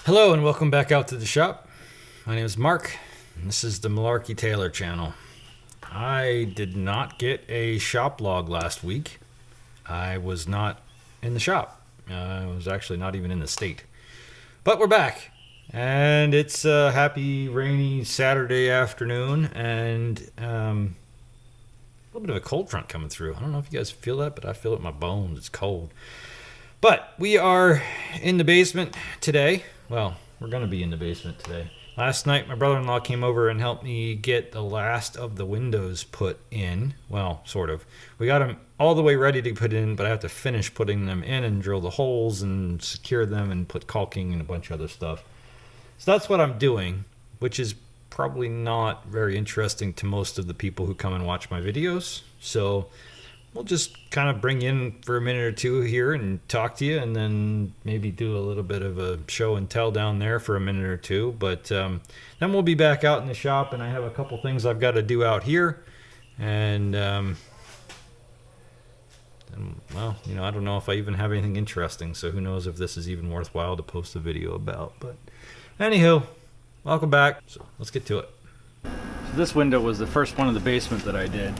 Hello and welcome back out to the shop. My name is Mark and this is the Malarkey Taylor channel. I did not get a shop log last week. I was not in the shop. I was actually not even in the state. But we're back and it's a happy rainy Saturday afternoon and a little bit of a cold front coming through. I don't know if you guys feel that, but I feel it in my bones. It's cold. But we are in the basement today. Well, we're going to be in the basement today. Last night, my brother-in-law came over and helped me get the last of the windows put in. Well, sort of. We got them all the way ready to put in, but I have to finish putting them in and drill the holes and secure them and put caulking and a bunch of other stuff. So that's what I'm doing, which is probably not very interesting to most of the people who come and watch my videos. So we'll just kind of bring you in for a minute or two here and talk to you, and then maybe do a little bit of a show and tell down there for a minute or two. But then we'll be back out in the shop, and I have a couple things I've got to do out here. And well, you know, I don't know if I even have anything interesting, so who knows if this is even worthwhile to post a video about. But anywho, welcome back. So let's get to it. So this window was the first one in the basement that I did.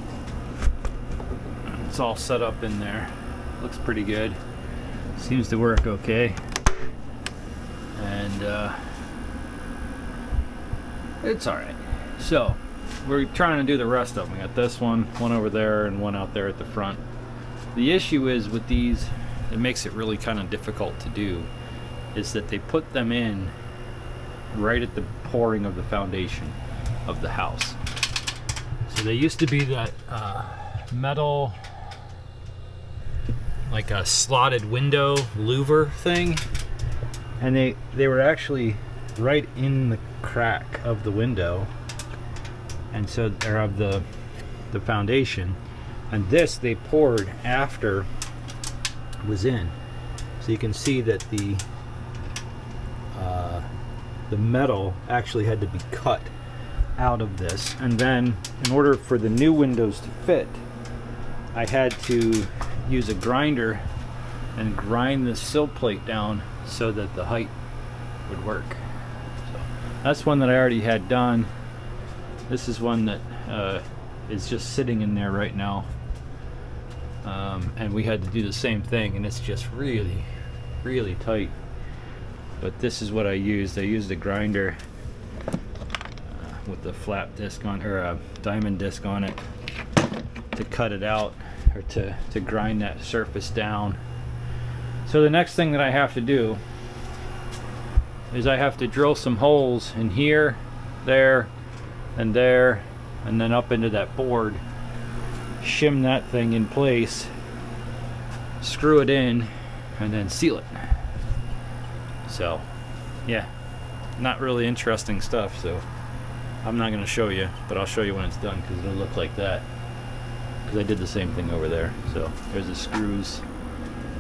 It's all set up in there. Looks pretty good. Seems to work okay. And it's alright. So we're trying to do the rest of them. We got this one over there, and one out there at the front. The issue is with these, it makes it really kind of difficult to do, is that they put them in right at the pouring of the foundation of the house. So they used to be that metal, like a slotted window louver thing, and they were actually right in the crack of the window, and so they're of the foundation. And this they poured after it was in, so you can see that the metal actually had to be cut out of this. And then in order for the new windows to fit, I had to use a grinder and grind the sill plate down so that the height would work. So that's one that I already had done. This is one that is just sitting in there right now, and we had to do the same thing, and it's just really tight. But this is what I used. I used a grinder with the flap disc on, or a diamond disc on it, to cut it out, or to grind that surface down. So the next thing that I have to do is I have to drill some holes in here, there, and then up into that board, shim that thing in place, screw it in, and then seal it. So yeah, not really interesting stuff, so I'm not going to show you, but I'll show you when it's done, because it'll look like that. Because I did the same thing over there. So there's the screws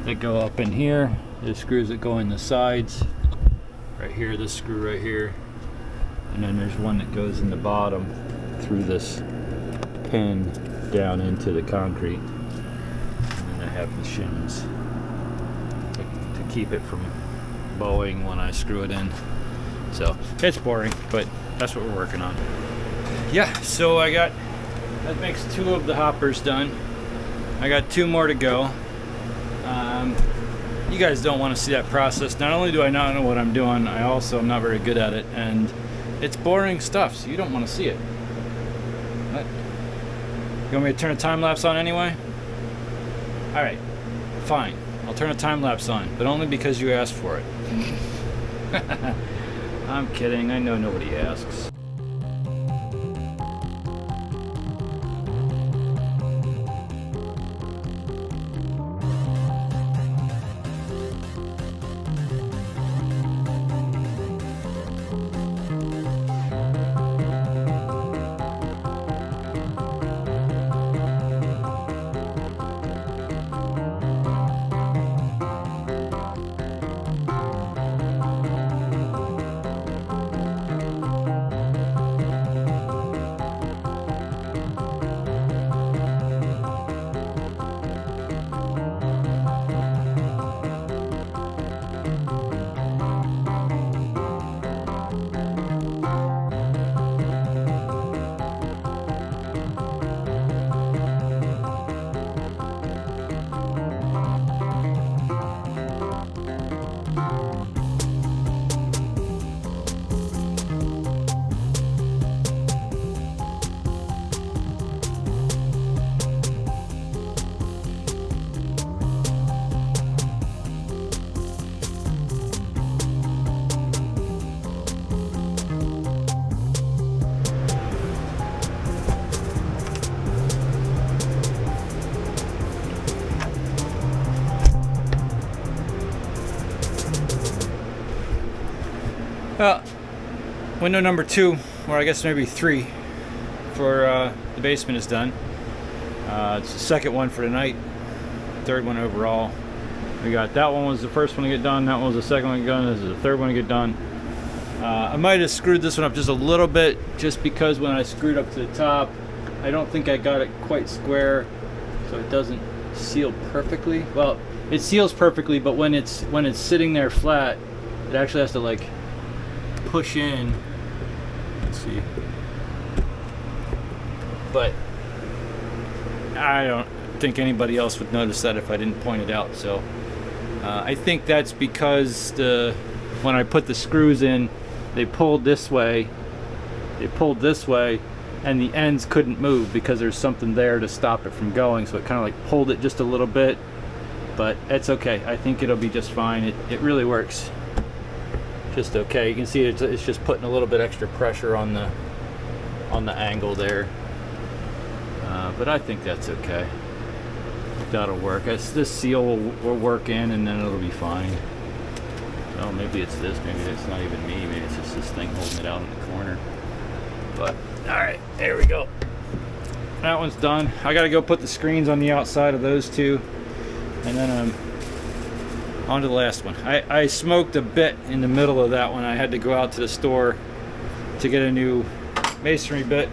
that go up in here, there's screws that go in the sides right here, this screw right here, and then there's one that goes in the bottom through this pin down into the concrete. And then I have the shims to keep it from bowing when I screw it in. So it's boring, but that's what we're working on. Yeah, so that makes 2 of the hoppers done. I got 2 more to go. You guys don't want to see that process. Not only do I not know what I'm doing, I also am not very good at it, and it's boring stuff, so you don't want to see it. What? You want me to turn a time lapse on anyway? Alright, fine. I'll turn a time lapse on, but only because you asked for it. I'm kidding, I know nobody asks. Well, window number 2, or I guess maybe 3, for the basement is done. It's the second one for tonight, third one overall. We got that one was the first one to get done, that one was the second one to get done, this is the third one to get done. I might have screwed this one up just a little bit, just because when I screwed up to the top, I don't think I got it quite square, so it doesn't seal perfectly. Well, it seals perfectly, but when it's sitting there flat, it actually has to like push in. Let's see. But I don't think anybody else would notice that if I didn't point it out. So I think that's because when I put the screws in, they pulled this way, and the ends couldn't move because there's something there to stop it from going, so it kind of like pulled it just a little bit, but it's okay. I think it'll be just fine. It really works just okay. You can see it's just putting a little bit extra pressure on the angle there, but I think that's okay. That'll work. This seal will work in, and then it'll be fine. Oh, maybe it's this, maybe it's not even me, maybe it's just this thing holding it out in the corner. But alright, there we go. That one's done. I gotta go put the screens on the outside of those two, and then on to the last one. I smoked a bit in the middle of that one. I had to go out to the store to get a new masonry bit,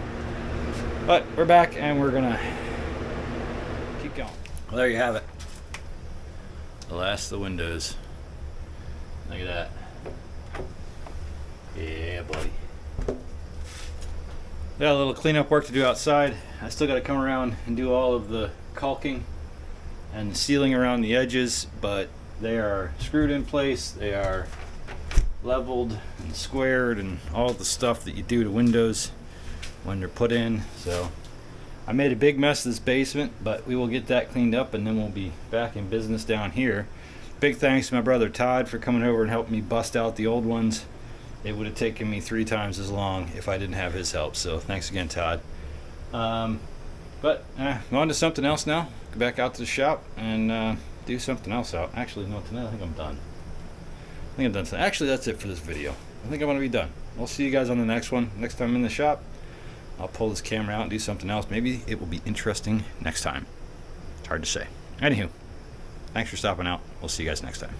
but we're back and we're gonna keep going. Well, there you have it, the last of the windows. Look at that. Yeah, buddy. Got a little cleanup work to do outside. I still got to come around and do all of the caulking and sealing around the edges, but they are screwed in place. They are leveled and squared and all the stuff that you do to windows when they're put in. So I made a big mess of this basement, but we will get that cleaned up and then we'll be back in business down here. Big thanks to my brother Todd for coming over and helping me bust out the old ones. It would have taken me 3 times as long if I didn't have his help, so thanks again, Todd. But on to something else now. Go back out to the shop and do something else out. Actually, no, tonight I think I'm done. Actually, that's it for this video. I think I'm going to be done. We'll see you guys on the next one. Next time in the shop, I'll pull this camera out and do something else. Maybe it will be interesting next time. It's hard to say. Anywho. Thanks for stopping out. We'll see you guys next time.